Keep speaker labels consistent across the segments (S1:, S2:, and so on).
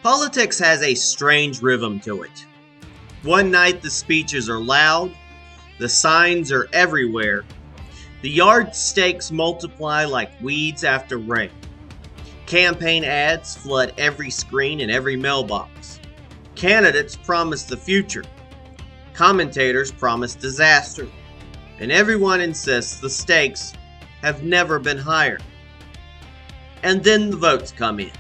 S1: Politics has a strange rhythm to it. One night the speeches are loud, the signs are everywhere, the yardstakes multiply like weeds after rain. Campaign ads flood every screen and every mailbox. Candidates promise the future. Commentators promise disaster. And everyone insists the stakes have never been higher. And then the votes come in.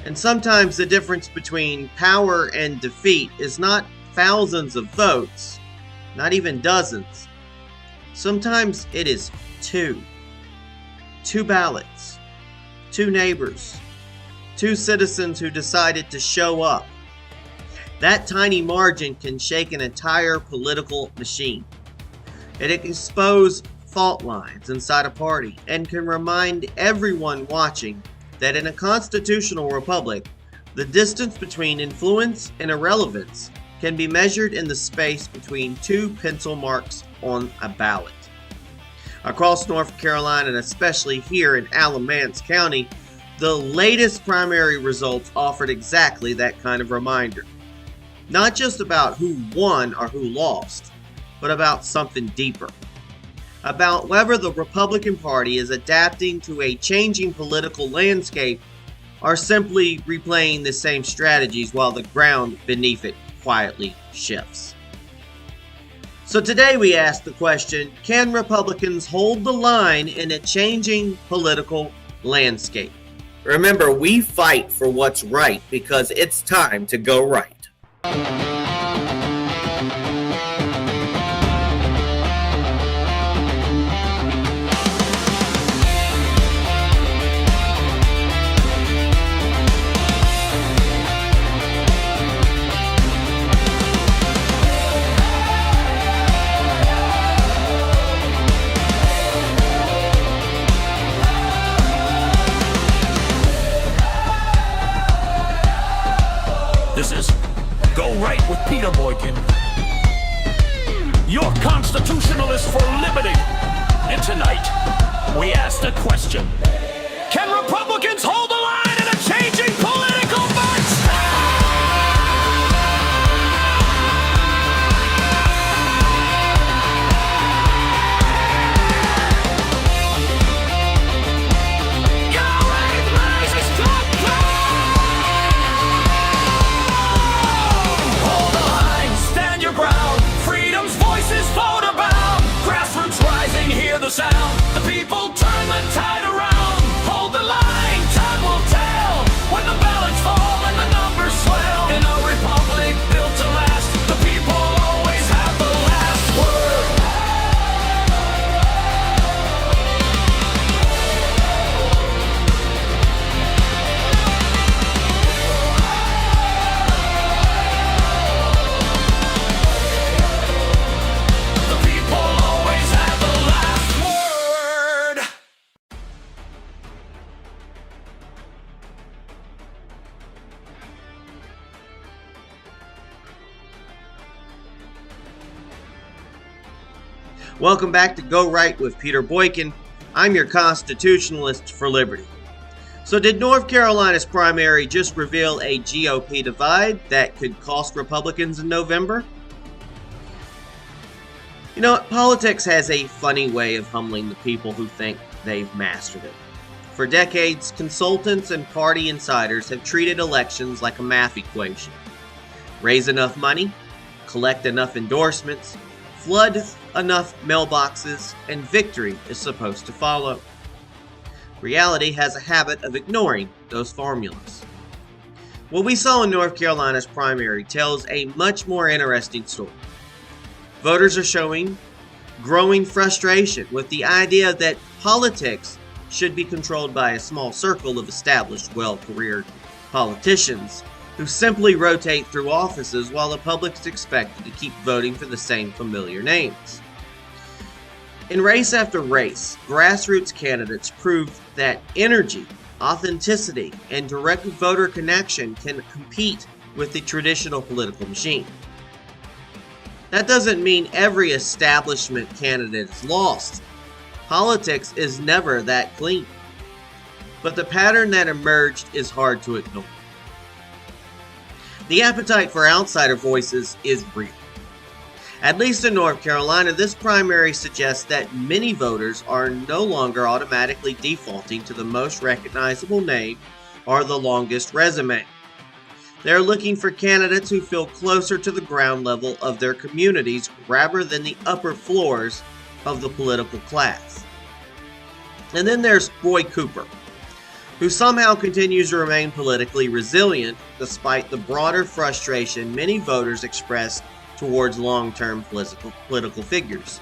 S1: And sometimes the difference between power and defeat is not thousands of votes, not even dozens. Sometimes it is two. 2 ballots. 2 neighbors. 2 citizens who decided to show up. That tiny margin can shake an entire political machine. It can expose fault lines inside a party and can remind everyone watching that in a constitutional republic, the distance between influence and irrelevance can be measured in the space between 2 pencil marks on a ballot. Across North Carolina, and especially here in Alamance County, the latest primary results offered exactly that kind of reminder. Not just about who won or who lost, but about something deeper. About whether the Republican Party is adapting to a changing political landscape or simply replaying the same strategies while the ground beneath it quietly shifts. So today we ask the question, can Republicans hold the line in a changing political landscape? Remember, we fight for what's right because it's time to go right.
S2: This is Go Right with Peter Boykin, your constitutionalist for liberty. And tonight, we ask the question, can Republicans hold the line in a changing political march? Hold the line, stand your ground. Freedom's voices float about. Grassroots rising, hear the sound. The people turn the tide around. Hold the line, time will tell. When the ballots fall and the numbers swell. In a republic built to last, the people always have the last word. The people always have the last word.
S1: Welcome back to Go Right with Peter Boykin. I'm your constitutionalist for liberty. So did North Carolina's primary just reveal a GOP divide that could cost Republicans in November? You know, politics has a funny way of humbling the people who think they've mastered it. For decades, consultants and party insiders have treated elections like a math equation. Raise enough money, collect enough endorsements, flood enough mailboxes, and victory is supposed to follow. Reality has a habit of ignoring those formulas. What we saw in North Carolina's primary tells a much more interesting story. Voters are showing growing frustration with the idea that politics should be controlled by a small circle of established, well-careered politicians who simply rotate through offices while the public is expected to keep voting for the same familiar names. In race after race, grassroots candidates proved that energy, authenticity, and direct voter connection can compete with the traditional political machine. That doesn't mean every establishment candidate is lost. Politics is never that clean. But the pattern that emerged is hard to ignore. The appetite for outsider voices is real. At least in North Carolina, this primary suggests that many voters are no longer automatically defaulting to the most recognizable name or the longest resume. They're looking for candidates who feel closer to the ground level of their communities rather than the upper floors of the political class. And then there's Roy Cooper, who somehow continues to remain politically resilient despite the broader frustration many voters express towards long-term political figures.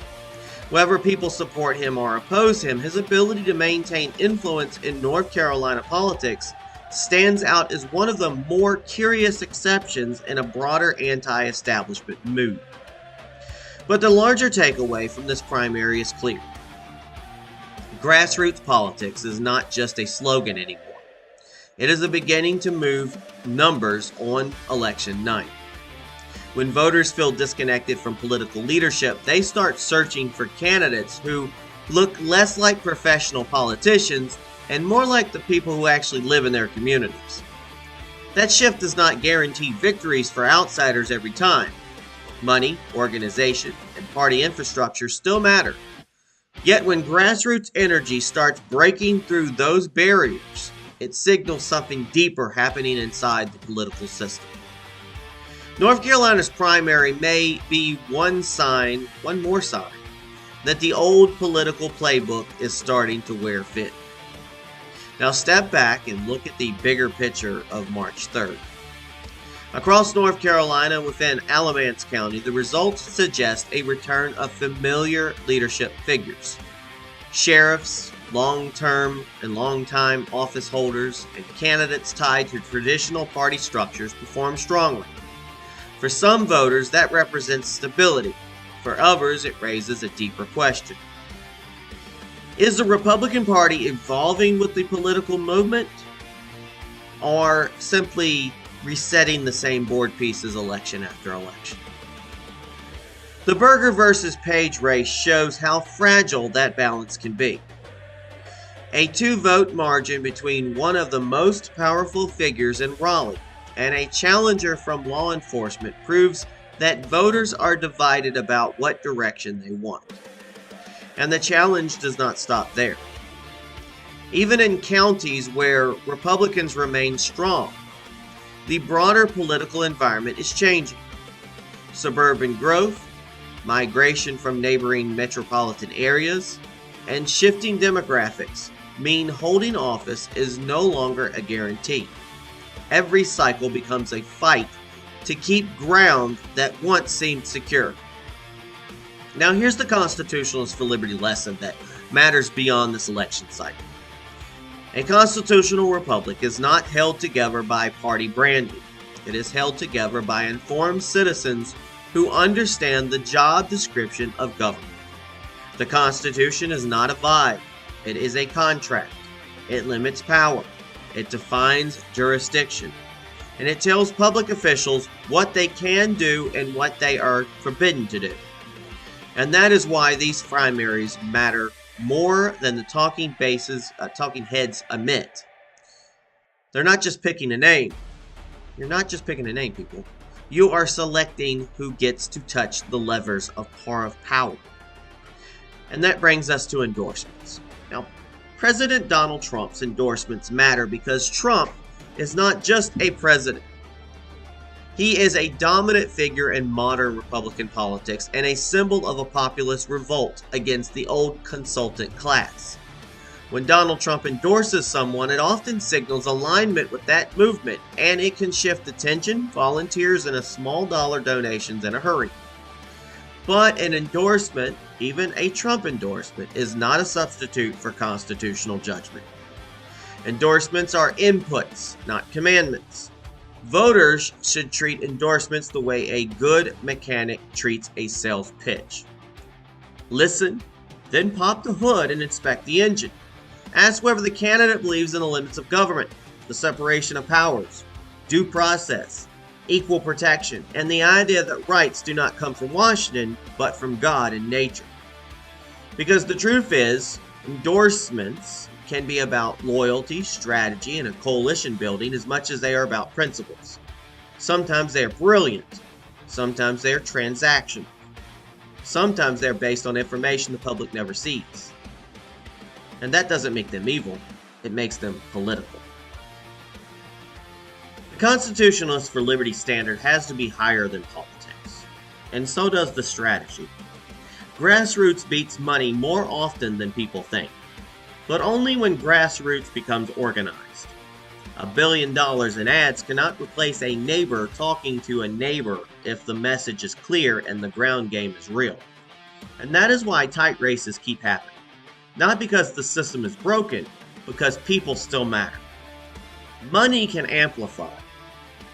S1: Whether people support him or oppose him, his ability to maintain influence in North Carolina politics stands out as one of the more curious exceptions in a broader anti-establishment mood. But the larger takeaway from this primary is clear. Grassroots politics is not just a slogan anymore. It is a beginning to move numbers on election night. When voters feel disconnected from political leadership, they start searching for candidates who look less like professional politicians and more like the people who actually live in their communities. That shift does not guarantee victories for outsiders every time. Money, organization, and party infrastructure still matter. Yet when grassroots energy starts breaking through those barriers, it signals something deeper happening inside the political system. North Carolina's primary may be one more sign, that the old political playbook is starting to wear thin. Now step back and look at the bigger picture of March 3rd. Across North Carolina within Alamance County, the results suggest a return of familiar leadership figures. Sheriffs, long-term and long-time office holders, and candidates tied to traditional party structures perform strongly. For some voters, that represents stability. For others, it raises a deeper question. Is the Republican Party evolving with the political movement, or simply resetting the same board pieces election after election? The Berger versus Page race shows how fragile that balance can be. A 2-vote margin between one of the most powerful figures in Raleigh and a challenger from law enforcement proves that voters are divided about what direction they want. And the challenge does not stop there. Even in counties where Republicans remain strong, the broader political environment is changing. Suburban growth, migration from neighboring metropolitan areas, and shifting demographics mean holding office is no longer a guarantee. Every cycle becomes a fight to keep ground that once seemed secure. Now here's the Constitutionalist for Liberty lesson that matters beyond this election cycle. A constitutional republic is not held together by party branding. It is held together by informed citizens who understand the job description of government. The Constitution is not a vibe. It is a contract. It limits power. It defines jurisdiction. And it tells public officials what they can do and what they are forbidden to do. And that is why these primaries matter more than the talking heads admit. They're not just picking a name. You're not just picking a name, people. You are selecting who gets to touch the levers of power. And that brings us to endorsements. Now, President Donald Trump's endorsements matter because Trump is not just a president. He is a dominant figure in modern Republican politics and a symbol of a populist revolt against the old consultant class. When Donald Trump endorses someone, it often signals alignment with that movement, and it can shift attention, volunteers, and small dollar donations in a hurry. But an endorsement, even a Trump endorsement, is not a substitute for constitutional judgment. Endorsements are inputs, not commandments. Voters should treat endorsements the way a good mechanic treats a sales pitch. Listen, then pop the hood and inspect the engine. Ask whether the candidate believes in the limits of government, the separation of powers, due process, equal protection, and the idea that rights do not come from Washington, but from God and nature. Because the truth is, endorsements can be about loyalty, strategy, and a coalition building as much as they are about principles. Sometimes they are brilliant. Sometimes they are transactional. Sometimes they're based on information the public never sees. And that doesn't make them evil, it makes them political. The Constitutionalists for Liberty standard has to be higher than politics, and so does the strategy. Grassroots beats money more often than people think, but only when grassroots becomes organized. $1 billion in ads cannot replace a neighbor talking to a neighbor if the message is clear and the ground game is real. And that is why tight races keep happening. Not because the system is broken, because people still matter. Money can amplify.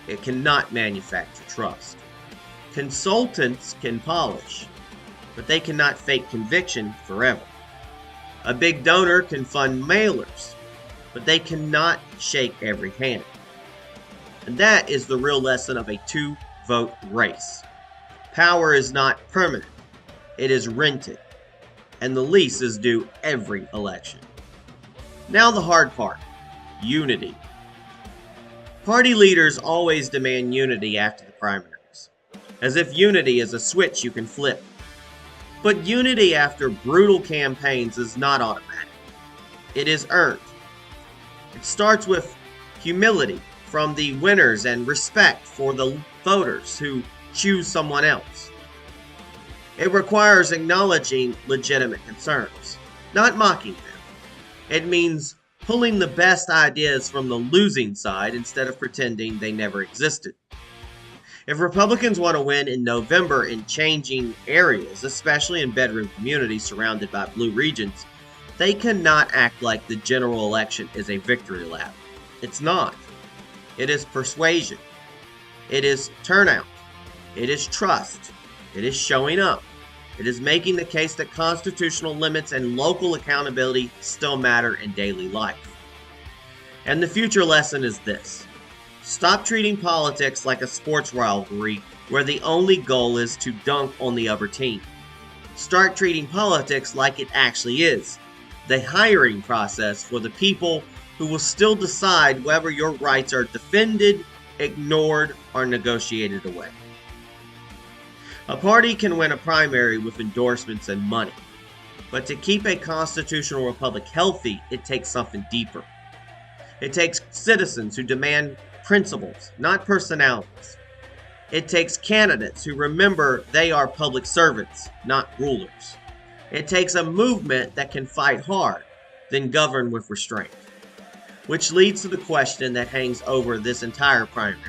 S1: It cannot manufacture trust. Consultants can polish, but they cannot fake conviction forever. A big donor can fund mailers, but they cannot shake every hand. And that is the real lesson of a two-vote race. Power is not permanent. It is rented. And the lease is due every election. Now the hard part. Unity. Party leaders always demand unity after the primaries, as if unity is a switch you can flip. But unity after brutal campaigns is not automatic. It is earned. It starts with humility from the winners and respect for the voters who choose someone else. It requires acknowledging legitimate concerns, not mocking them. It means pulling the best ideas from the losing side instead of pretending they never existed. If Republicans want to win in November in changing areas, especially in bedroom communities surrounded by blue regions, they cannot act like the general election is a victory lap. It's not. It is persuasion. It is turnout. It is trust. It is showing up. It is making the case that constitutional limits and local accountability still matter in daily life. And the future lesson is this. Stop treating politics like a sports rivalry where the only goal is to dunk on the other team. Start treating politics like it actually is, the hiring process for the people who will still decide whether your rights are defended, ignored, or negotiated away. A party can win a primary with endorsements and money, but to keep a constitutional republic healthy, it takes something deeper. It takes citizens who demand principles, not personalities. It takes candidates who remember they are public servants, not rulers. It takes a movement that can fight hard, then govern with restraint. Which leads to the question that hangs over this entire primary.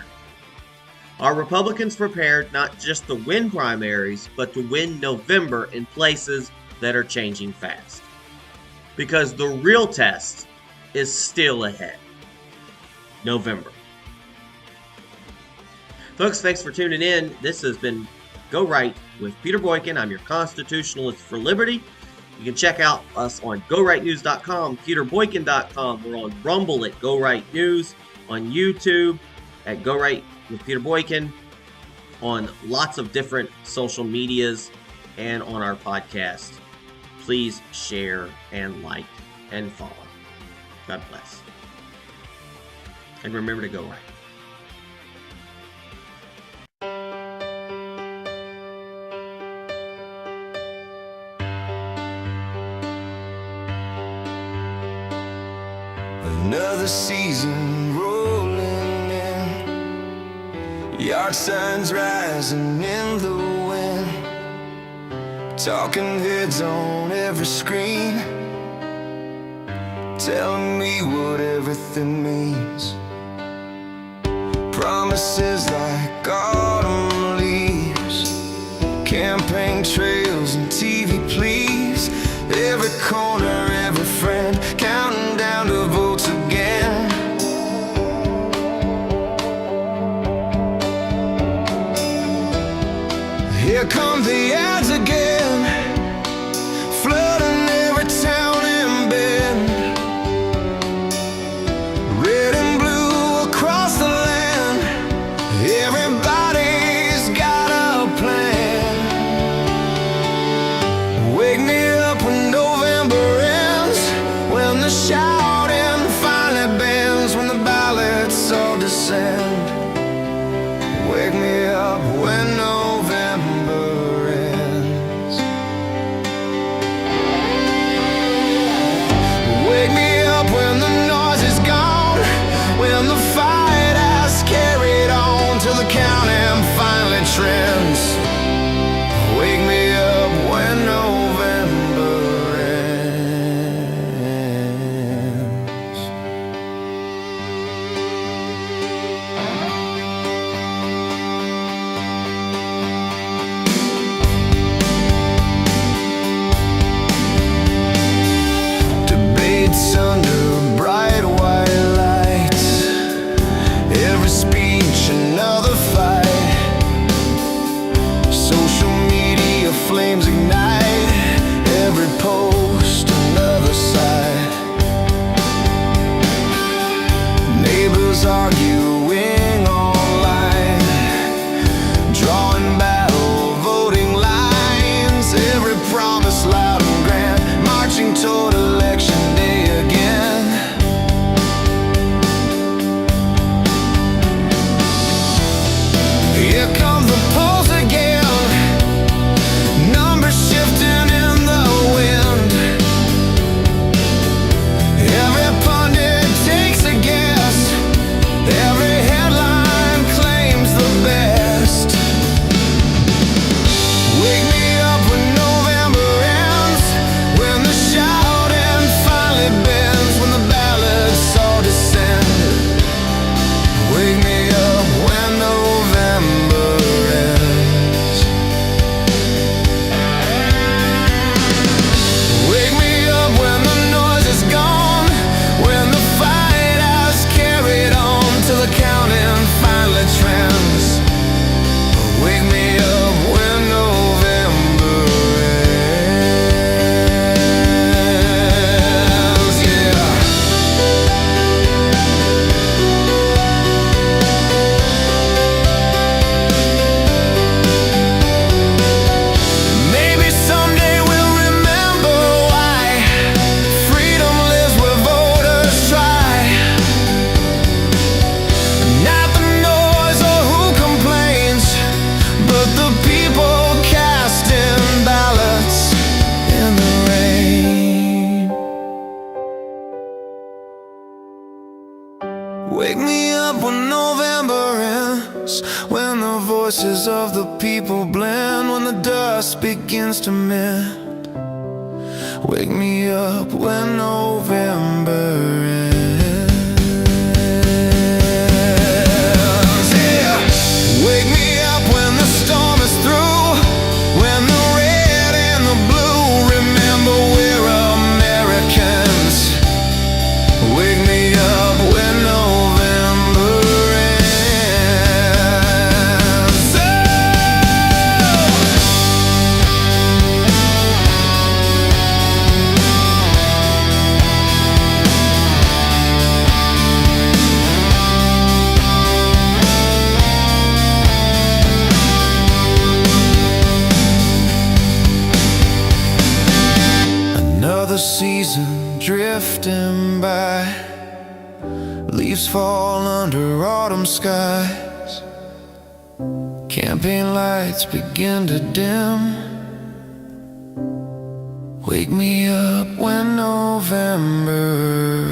S1: Are Republicans prepared not just to win primaries, but to win November in places that are changing fast? Because the real test is still ahead. November. Folks, thanks for tuning in. This has been Go Right with Peter Boykin. I'm your constitutionalist for liberty. You can check out us on GoRightNews.com, PeterBoykin.com. We're on Rumble at Go Right News, on YouTube at Go Right with Peter Boykin, on lots of different social medias, and on our podcast. Please share and like and follow. God bless. And remember to go right.
S2: Another season rolling in, yard signs rising in the wind, talking heads on every screen, telling me what everything means. Promises like autumn leaves, campaign trails and TV pleas, every corner, every friend, counting down to votes again. Here come the ads again, flooding every town and bend, red and blue across the land. Everybody arguing online, drawing battle, voting lines, every promise loud and grand, marching toward election day again. Here comes the polls again, numbers shifting in the wind. Every pundit takes a guess, every headline claims the best. Wake me up when November ends, when the shouting finally bends, when the ballots all descend. Wake me up when November ends. Wake me up when the noise is gone, when the fight has carried on till the counting finally trends. Wake me up when November ends. Yeah. Maybe someday we'll remember why freedom lives where voters try. Not the noise or who complains, but the people casting ballots in the rain. Wake me up when November ends, when the voices of the people blend, when the dust begins to mend. Wake me up when November ends. Yeah. Wake me up when the storm is through, when the red and the blue remember we're Americans. Wake me up when November ends. Another season drifting by, leaves fall under autumn skies, campaign lights begin to dim. Wake me up when November